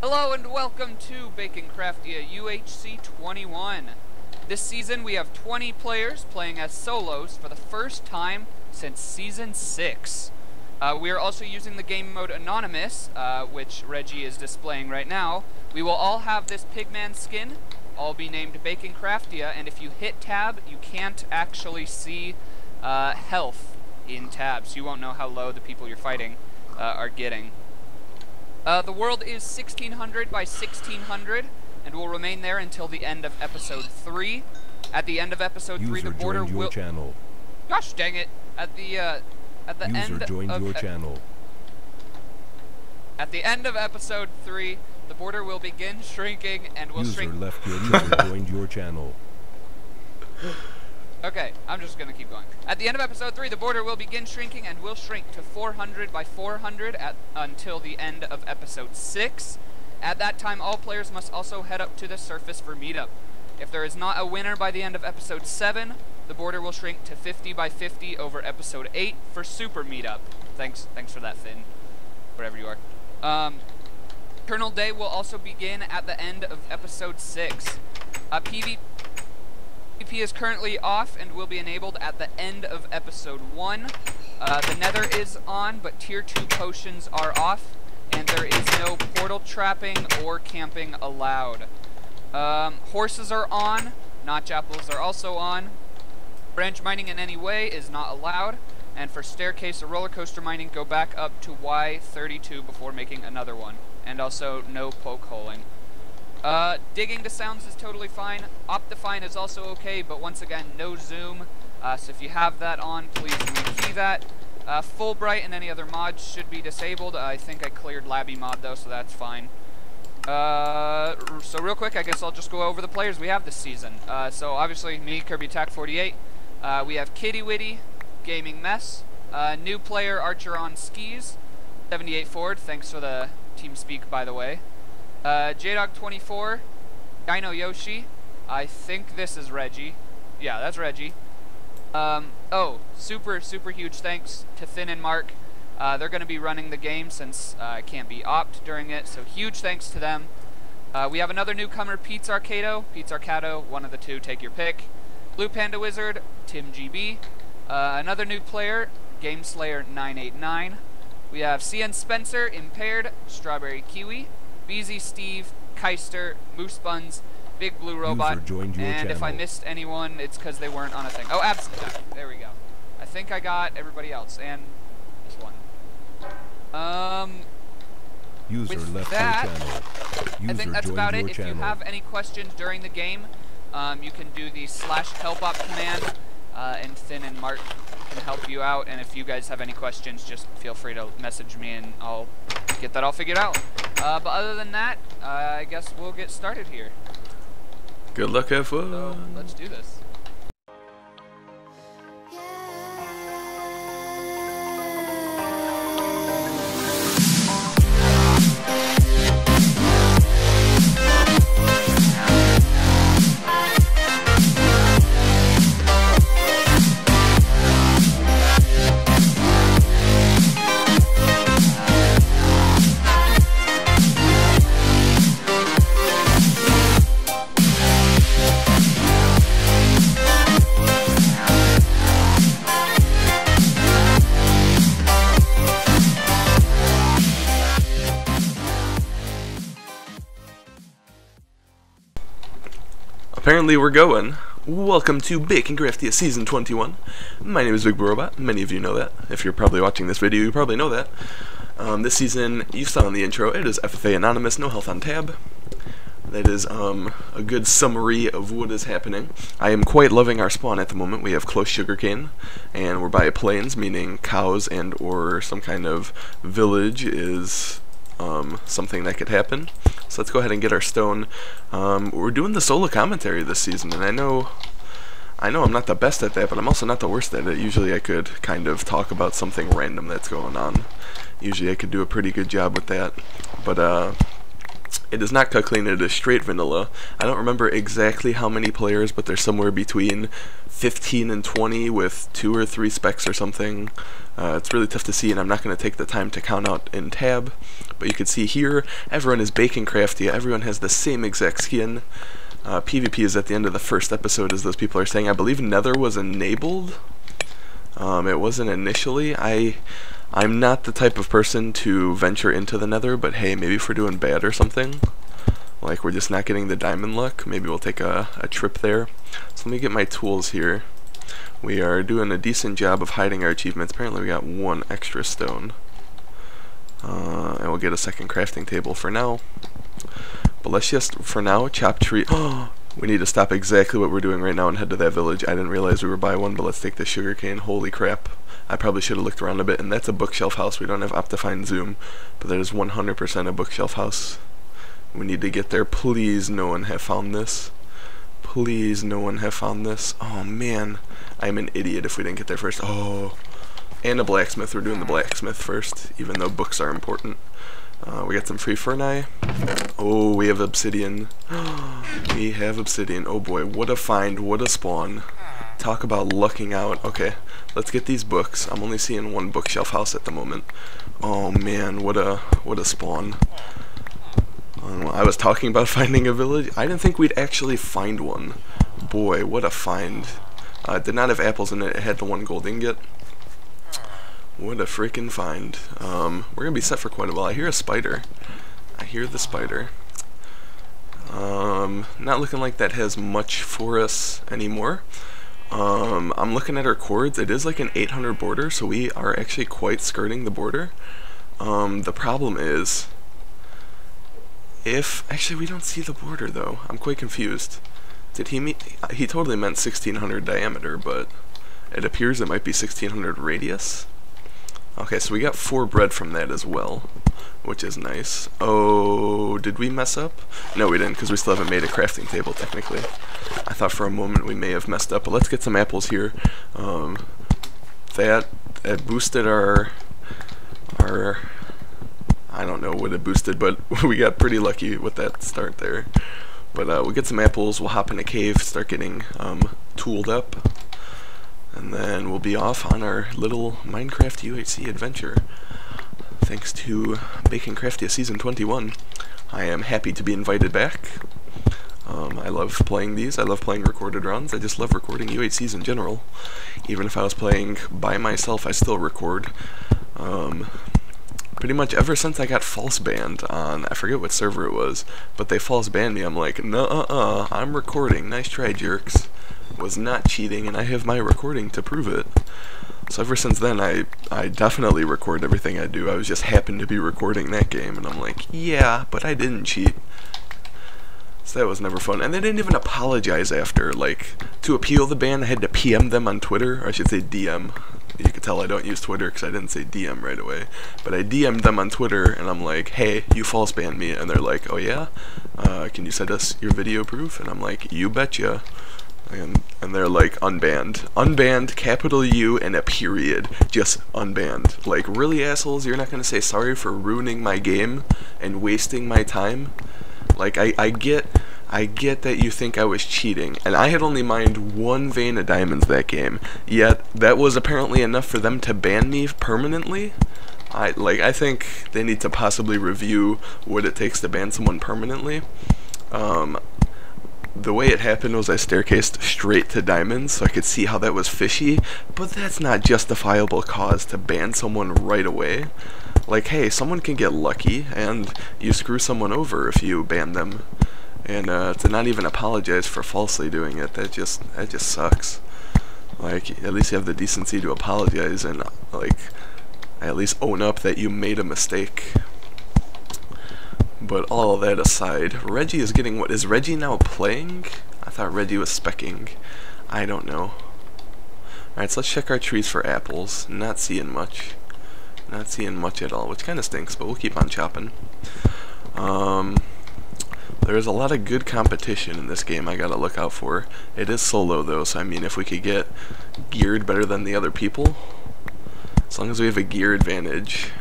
Hello and welcome to Baconcraftia UHC 21. This season we have 20 players playing as solos for the first time since Season 6. We are also using the game mode Anonymous, which Reggie is displaying right now. We will all have this pigman skin, all be named Baconcraftia, and if you hit tab, you can't actually see health in tabs. You won't know how low the people you're fighting are getting. The world is 1600 by 1600 and will remain there until the end of episode 3. At the end of episode 3, the border will... channel. Gosh dang it! At the end At the end of episode 3, the border will begin shrinking and will shrink. User joined your channel. Okay, I'm just gonna keep going. At the end of episode 3, the border will begin shrinking and will shrink to 400 by 400 until the end of episode 6. At that time, all players must also head up to the surface for meetup. If there is not a winner by the end of episode 7, the border will shrink to 50 by 50 over episode 8 for super meetup. Thanks for that, Finn, wherever you are. Eternal Day will also begin at the end of episode 6. PvP is currently off and will be enabled at the end of episode 1. The Nether is on, but tier 2 potions are off, and there is no portal trapping or camping allowed. Horses are on, notch apples are also on. Branch mining in any way is not allowed, and for staircase or roller coaster mining, go back up to Y32 before making another one. And also no poke holing. Digging to sounds is totally fine. Optifine is also okay, but once again, no zoom. So if you have that on, please rekey that. Fulbright and any other mods should be disabled. I think I cleared Labby mod though, so that's fine. So real quick, I guess I'll just go over the players we have this season. So obviously me, Kirby Tac 48. We have Kitty Witty, Gaming Mess. New player, Archer on Skis. 78 Ford, thanks for the team speak by the way. JDog24, Dino Yoshi, I think this is Reggie. Yeah, that's Reggie. Oh, super huge thanks to Finn and Mark. They're going to be running the game since I can't be opt during it, so huge thanks to them. We have another newcomer, Pizzarcato, one of the two, take your pick. BluePandaWizard, TimGB. Another new player, GameSlayer989. We have CN Spencer, Impaired, Strawberry Kiwi. BZ Steve, Kyster, MooseBunns, BigBlueRobot, and if I missed anyone, it's because they weren't on a thing. Oh, Absent. There we go. I think I got everybody else, and this one. With that, I think that's about it. If you have any questions during the game, you can do the /helpop command, and Finn and Mark can help you out, and if you guys have any questions, just feel free to message me and I'll get that all figured out. But other than that, I guess we'll get started here. Good luck, have fun. So, let's do this. Apparently we're going. Welcome to Baconcraftia Season 21. My name is BigBlueRobot. Many of you know that. If you're probably watching this video, you probably know that. This season, you saw in the intro, it is FFA Anonymous, no health on tab. That is a good summary of what is happening. I am quite loving our spawn at the moment. We have close sugarcane, and we're by plains, meaning cows and or some kind of village is something that could happen. So let's go ahead and get our stone. We're doing the solo commentary this season, and I know I'm not the best at that, but I'm also not the worst at it. Usually I could kind of talk about something random that's going on. Usually I could do a pretty good job with that. But It is not cut clean, it is straight vanilla. I don't remember exactly how many players, but they're somewhere between 15 and 20 with 2 or 3 specs or something. It's really tough to see, and I'm not going to take the time to count out in tab. But you can see here, everyone is Baconcraftia, everyone has the same exact skin. PvP is at the end of the first episode, as those people are saying. I believe Nether was enabled. It wasn't initially. I'm not the type of person to venture into the Nether, but hey, maybe if we're doing bad or something, like we're just not getting the diamond luck, maybe we'll take a trip there. So let me get my tools here. We are doing a decent job of hiding our achievements. Apparently we got 1 extra stone. And we'll get a second crafting table for now. But let's just, for now, chop tree. We need to stop exactly what we're doing right now and head to that village. I didn't realize we were by one, but let's take the sugarcane. Holy crap. I probably should have looked around a bit, and that's a bookshelf house. We don't have Optifine Zoom, but that is 100% a bookshelf house. We need to get there. Please no one have found this. Please no one have found this. Oh man, I'm an idiot if we didn't get there first. Oh, and a blacksmith. We're doing the blacksmith first, even though books are important. We got some free ferni. Oh, we have obsidian. We have obsidian. Oh boy, what a find, what a spawn. Talk about lucking out. Okay, let's get these books. I'm only seeing 1 bookshelf house at the moment. Oh man, what a spawn. I was talking about finding a village. I didn't think we'd actually find one. Boy, what a find. It did not have apples in it. It had the 1 gold ingot. What a freaking find. We're gonna be set for quite a while. I hear a spider. I hear the spider. Not looking like that has much for us anymore. I'm looking at our chords. It is like an 800 border, so we are actually quite skirting the border. The problem is, actually we don't see the border though. I'm quite confused. Did he mean, he totally meant 1600 diameter, but it appears it might be 1600 radius. Okay, so we got 4 bread from that as well, which is nice. Oh, did we mess up? No, we didn't, because we still haven't made a crafting table, technically. I thought for a moment we may have messed up, but let's get some apples here. That boosted our I don't know what it boosted, but we got pretty lucky with that start there. But we'll get some apples, we'll hop in a cave, start getting tooled up. And then we'll be off on our little Mindcraft UHC adventure. Thanks to Baconcraftia Season 21. I am happy to be invited back. I love playing these. I love playing recorded runs. I just love recording UHCs in general. Even if I was playing by myself, I still record. Pretty much ever since I got false banned on, I forget what server it was, but they false banned me. I'm like, nuh-uh-uh, I'm recording. Nice try, jerks. Was not cheating, and I have my recording to prove it. So ever since then, I definitely record everything I do. I was just happened to be recording that game, and I'm like, yeah, but I didn't cheat. So that was never fun. And they didn't even apologize after. Like, to appeal the ban, I had to PM them on Twitter, or I should say DM. You could tell I don't use Twitter because I didn't say DM right away. But I DM'd them on Twitter, and I'm like, hey, you false banned me. And they're like, oh yeah? Can you send us your video proof? And I'm like, you betcha. And they're like, unbanned. Unbanned, capital U, and a period. Just unbanned. Like, really, assholes? You're not going to say sorry for ruining my game and wasting my time? Like, I get that you think I was cheating, and I had only mined 1 vein of diamonds that game, yet that was apparently enough for them to ban me permanently? I think they need to possibly review what it takes to ban someone permanently. The way it happened was I staircased straight to diamonds, so I could see how that was fishy, but that's not justifiable cause to ban someone right away. Like, hey, someone can get lucky, and you screw someone over if you ban them. And to not even apologize for falsely doing it, that just sucks. Like, at least you have the decency to apologize and, like, at least own up that you made a mistake. But all that aside, Reggie is getting what? Is Reggie now playing? I thought Reggie was specking. I don't know. Alright, so let's check our trees for apples. Not seeing much. Not seeing much at all, which kind of stinks, but we'll keep on chopping. There's a lot of good competition in this game I gotta look out for. It is solo though, so I mean if we could get geared better than the other people, as long as we have a gear advantage,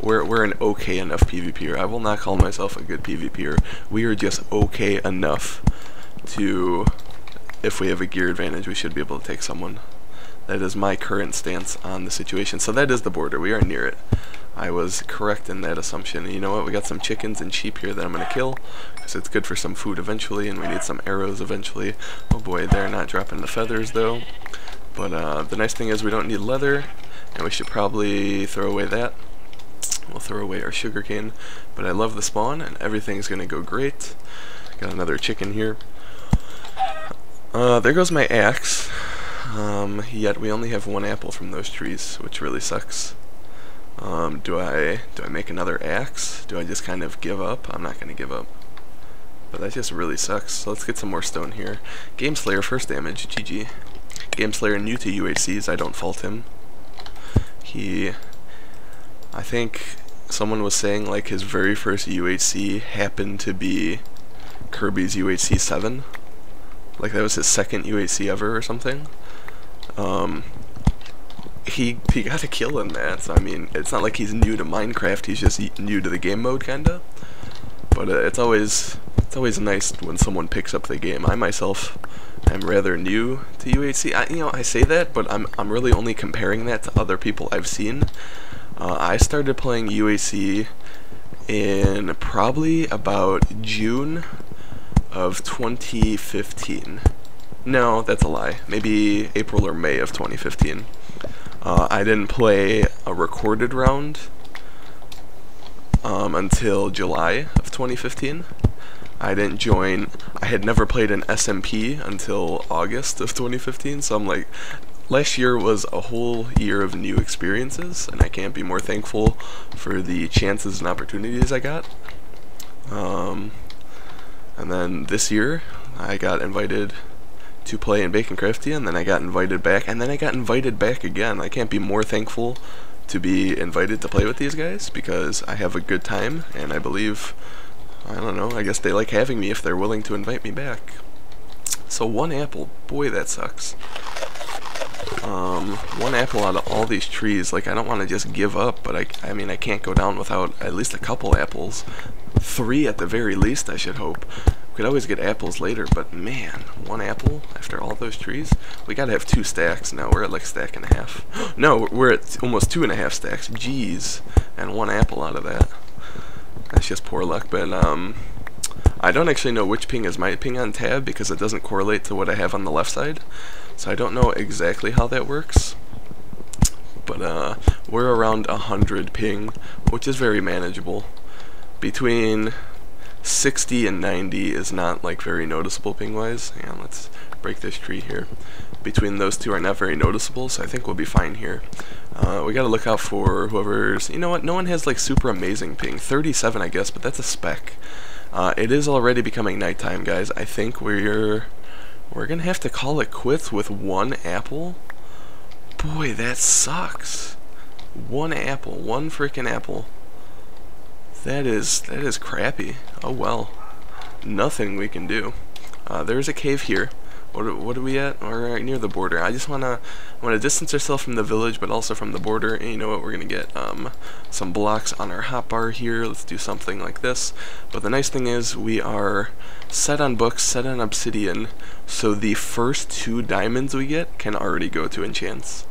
we're an okay enough PvPer. I will not call myself a good PvPer. We are just okay enough to, if we have a gear advantage, we should be able to take someone. That is my current stance on the situation. So that is the border. We are near it. I was correct in that assumption. And you know what? We got some chickens and sheep here that I'm going to kill, because it's good for some food eventually, and we need some arrows eventually. Oh boy, they're not dropping the feathers though. But the nice thing is we don't need leather, and we should probably throw away that. We'll throw away our sugarcane. But I love the spawn, and everything's going to go great. Got another chicken here. There goes my axe. Yet we only have one apple from those trees, which really sucks. Do I make another axe? Do I just kind of give up? I'm not going to give up. But that just really sucks. So let's get some more stone here. Game Slayer first damage, GG. Game Slayer new to UHCs, I don't fault him. I think someone was saying like his very first UHC happened to be Kirby's UHC 7. Like that was his second UHC ever or something. He got a kill in that, so I mean, it's not like he's new to Minecraft, he's just new to the game mode, kinda. But it's always nice when someone picks up the game. I myself am rather new to UHC. I say that, but I'm really only comparing that to other people I've seen. I started playing UHC in probably about June of 2015. No, that's a lie. Maybe April or May of 2015. I didn't play a recorded round until July of 2015. I didn't join. I had never played an SMP until August of 2015, so I'm like, last year was a whole year of new experiences, and I can't be more thankful for the chances and opportunities I got. And then this year, I got invited to play in Baconcraftia, and then I got invited back, and then I got invited back again. I can't be more thankful to be invited to play with these guys, because I have a good time, and I believe, I don't know, I guess they like having me if they're willing to invite me back. So one apple, boy that sucks. One apple out of all these trees, like I don't want to just give up, but I mean I can't go down without at least a couple apples. 3 at the very least, I should hope. We could always get apples later, but man, one apple after all those trees? We gotta have 2 stacks now. We're at like stack and a half. No, we're at almost 2.5 stacks. Jeez. And 1 apple out of that. That's just poor luck, but I don't actually know which ping is my ping on tab because it doesn't correlate to what I have on the left side. So I don't know exactly how that works. But we're around 100 ping, which is very manageable. Between 60 and 90 is not like very noticeable ping wise. And let's break this tree here. Between those two are not very noticeable, so I think we'll be fine here. We gotta look out for whoever's, you know what, no one has like super amazing ping. 37 I guess, but that's a spec. It is already becoming nighttime, guys. I think we're gonna have to call it quits with 1 apple. Boy, that sucks. 1 apple, 1 freaking apple. That is crappy. Oh well. Nothing we can do. There's a cave here. What are we at? We're right near the border. I just wanna distance ourselves from the village, but also from the border. And you know what? We're gonna get some blocks on our hotbar here. Let's do something like this. But the nice thing is we are set on books, set on obsidian, so the first 2 diamonds we get can already go to enchants,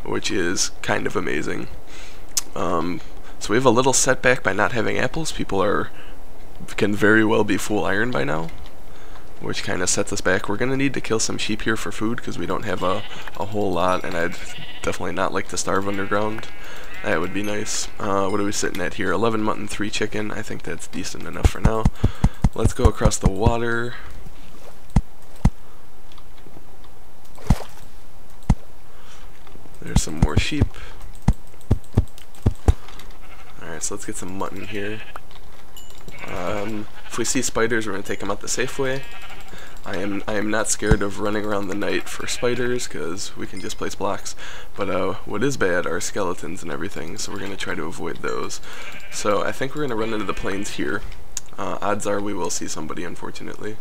which is kind of amazing. So we have a little setback by not having apples. People can very well be full iron by now, which kind of sets us back. We're going to need to kill some sheep here for food because we don't have a whole lot, and I'd definitely not like to starve underground. That would be nice. What are we sitting at here? 11 mutton, 3 chicken. I think that's decent enough for now. Let's go across the water. There's some more sheep. Alright, so let's get some mutton here. If we see spiders, we're going to take them out the safe way. I am not scared of running around the night for spiders, because we can just place blocks. But what is bad are skeletons and everything, so we're going to try to avoid those. So I think we're going to run into the plains here. Odds are we will see somebody, unfortunately.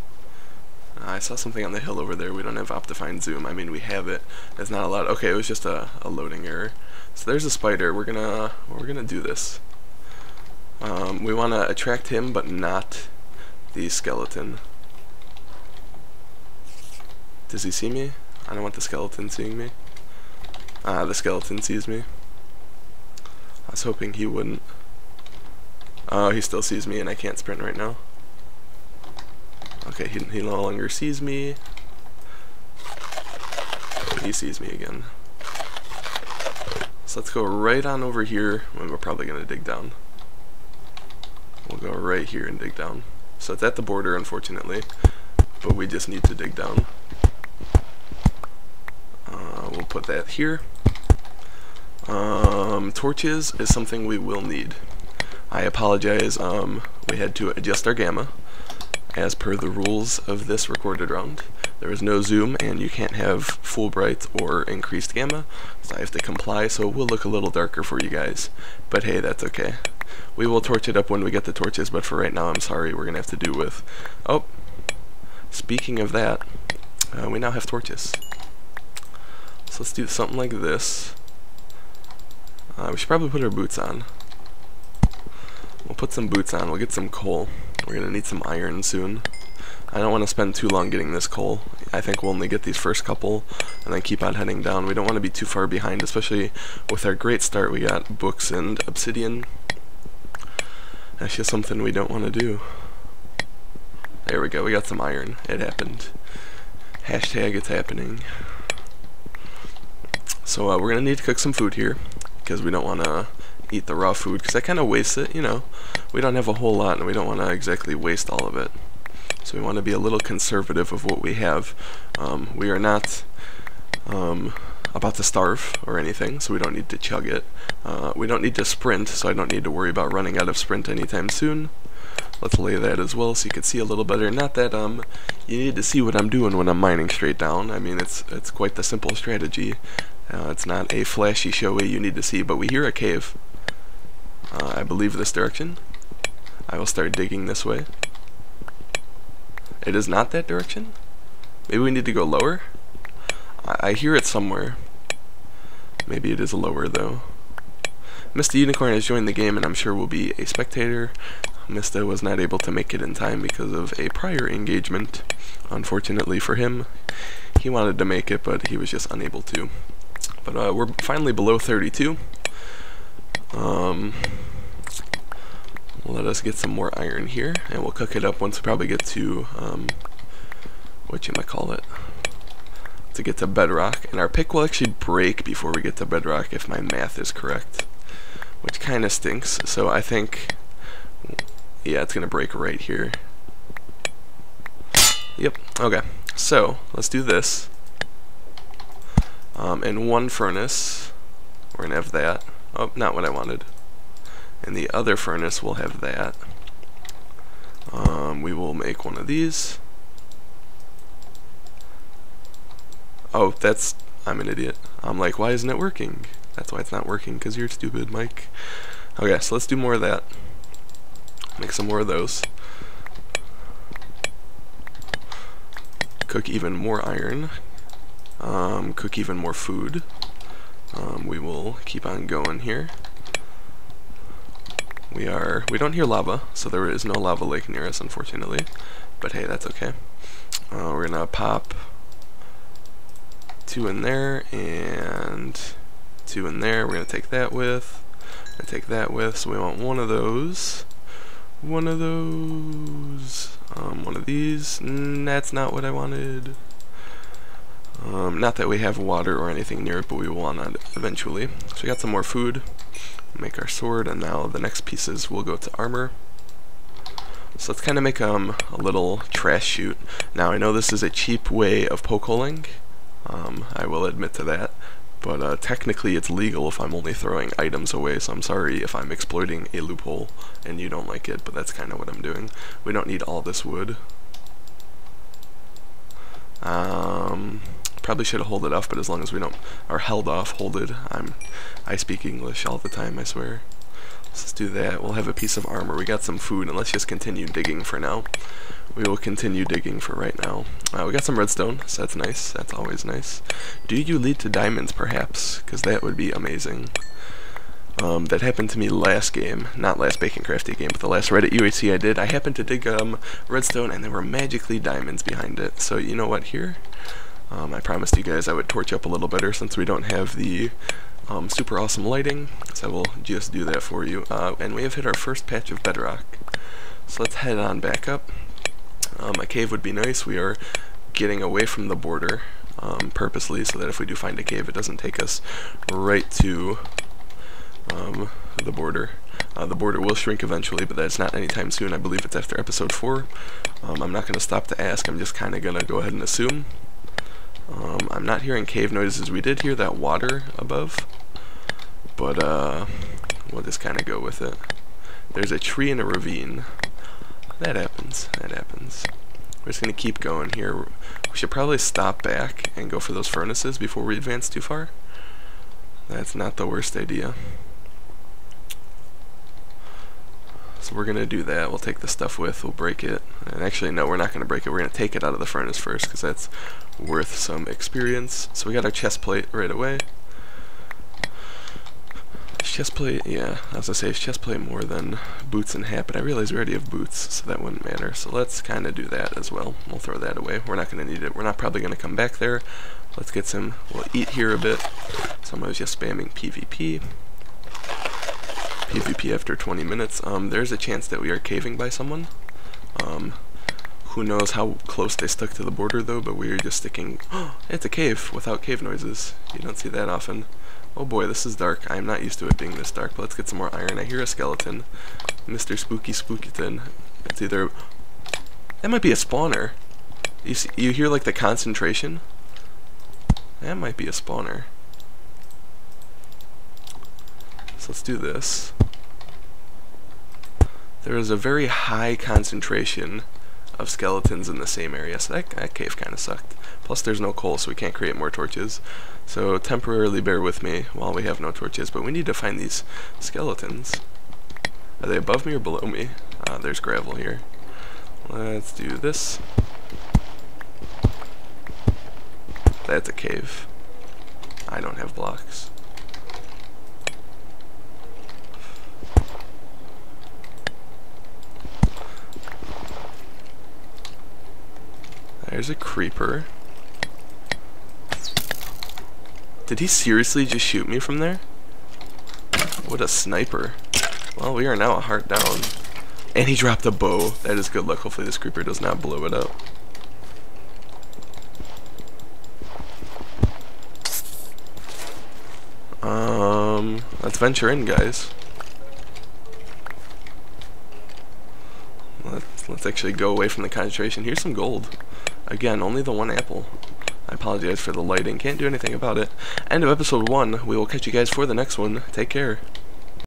I saw something on the hill over there. We don't have Optifine Zoom. I mean, we have it. It's not allowed. Okay, it was just a loading error. So there's a spider. We're gonna do this. We want to attract him, but not the skeleton. Does he see me? I don't want the skeleton seeing me. The skeleton sees me. I was hoping he wouldn't. Oh, he still sees me and I can't sprint right now. Okay, he no longer sees me. But he sees me again. So let's go right on over here, and we're probably going to dig down. We'll go right here and dig down. So it's at the border, unfortunately, but we just need to dig down. We'll put that here. Torches is something we will need. I apologize, we had to adjust our gamma as per the rules of this recorded round. There is no zoom and you can't have full bright or increased gamma, so I have to comply, so it will look a little darker for you guys. But hey, that's okay. We will torch it up when we get the torches, but for right now, I'm sorry, we're gonna have to do with... Oh, speaking of that, we now have torches. So let's do something like this. We should probably put our boots on. We'll put some boots on, we'll get some coal. We're gonna need some iron soon. I don't want to spend too long getting this coal. I think we'll only get these first couple and then keep on heading down. We don't want to be too far behind, especially with our great start. We got books and obsidian. That's just something we don't want to do. There we go, we got some iron. It happened. Hashtag it's happening. So we're going to need to cook some food here, because we don't want to eat the raw food, because that kind of wastes it, you know. We don't have a whole lot, and we don't want to exactly waste all of it. So we want to be a little conservative of what we have. We are not about to starve or anything, so we don't need to chug it. We don't need to sprint, so I don't need to worry about running out of sprint anytime soon. Let's lay that as well so you can see a little better. Not that you need to see what I'm doing when I'm mining straight down. I mean, it's quite the simple strategy. It's not a flashy showy you need to see, but we hear a cave. I believe this direction. I will start digging this way. It is not that direction? Maybe we need to go lower? I hear it somewhere. Maybe it is lower though. Mr. Unicorn has joined the game and I'm sure will be a spectator. Mr. was not able to make it in time because of a prior engagement. Unfortunately for him, he wanted to make it but he was just unable to. But we're finally below 32. Let us get some more iron here, and we'll cook it up once we probably get to, whatchamacallit, to get to bedrock. And our pick will actually break before we get to bedrock if my math is correct, which kind of stinks. So I think, yeah, it's going to break right here. Yep, okay. So, let's do this. In one furnace, we're going to have that. Oh, not what I wanted. In the other furnace, we'll have that. We will make one of these. Oh, I'm an idiot. I'm like, why isn't it working? That's why it's not working, because you're stupid, Mike. Okay, so let's do more of that. Make some more of those. Cook even more iron. Cook even more food. We will keep on going here. We don't hear lava, so there is no lava lake near us, unfortunately. But hey, that's okay. We're gonna pop 2 in there and 2 in there. We're gonna take that with, and take that with. So we want one of those, one of those, one of these. That's not what I wanted. Not that we have water or anything near it, but we will want it eventually. So we got some more food. Make our sword, and now the next pieces will go to armor. So let's kind of make a little trash chute. Now I know this is a cheap way of poke holing. I will admit to that. But technically it's legal if I'm only throwing items away, so I'm sorry if I'm exploiting a loophole and you don't like it, but that's kind of what I'm doing. We don't need all this wood. Probably should have held it off, but as long as we don't, or held off, hold it. I speak English all the time, I swear. Let's do that. We'll have a piece of armor. We got some food, and let's just continue digging for now. We will continue digging for right now. We got some redstone, so that's nice. That's always nice. Do you lead to diamonds, perhaps? Because that would be amazing. That happened to me last game, not last Baconcraftia game, but the last Reddit UHC I did. I happened to dig redstone, and there were magically diamonds behind it. So you know what, here? I promised you guys I would torch up a little better since we don't have the super awesome lighting, so I will just do that for you. And we have hit our first patch of bedrock. So let's head on back up. A cave would be nice. We are getting away from the border purposely so that if we do find a cave, it doesn't take us right to the border. The border will shrink eventually, but that's not anytime soon. I believe it's after episode 4. I'm not going to stop to ask. I'm just kind of going to go ahead and assume. I'm not hearing cave noises. We did hear that water above, but we'll just kind of go with it. There's a tree in a ravine. That happens. That happens. We're just going to keep going here. We should probably stop back and go for those furnaces before we advance too far. That's not the worst idea. So we're going to do that. We'll take the stuff with, we'll break it. And actually, no, we're not going to break it. We're going to take it out of the furnace first because that's worth some experience. So we got our chest plate right away. Is chest plate, yeah, I was going to say, is chest plate more than boots and hat, but I realize we already have boots, so that wouldn't matter. So let's kind of do that as well. We'll throw that away. We're not going to need it. We're not probably going to come back there. Let's get some, we'll eat here a bit. Someone's just spamming PvP. PvP after 20 minutes. There's a chance that we are caving by someone. Who knows how close they stuck to the border though, but we're just sticking. It's a cave without cave noises. You don't see that often. Oh boy, this is dark. I'm not used to it being this dark, but let's get some more iron. I hear a skeleton. Mr. Spooky Spookyton. It's either... That might be a spawner. You hear like the concentration? That might be a spawner. So let's do this. There is a very high concentration of skeletons in the same area, so that cave kind of sucked. Plus there's no coal, so we can't create more torches. So temporarily bear with me while we have no torches, but we need to find these skeletons. Are they above me or below me? There's gravel here. Let's do this. That's a cave. I don't have blocks. There's a creeper. Did he seriously just shoot me from there? What a sniper. Well, we are now a heart down. And he dropped a bow. That is good luck. Hopefully this creeper does not blow it up. Let's venture in, guys. Let's actually go away from the concentration. Here's some gold. Again, only the one apple. I apologize for the lighting. Can't do anything about it. End of episode 1. We will catch you guys for the next one. Take care.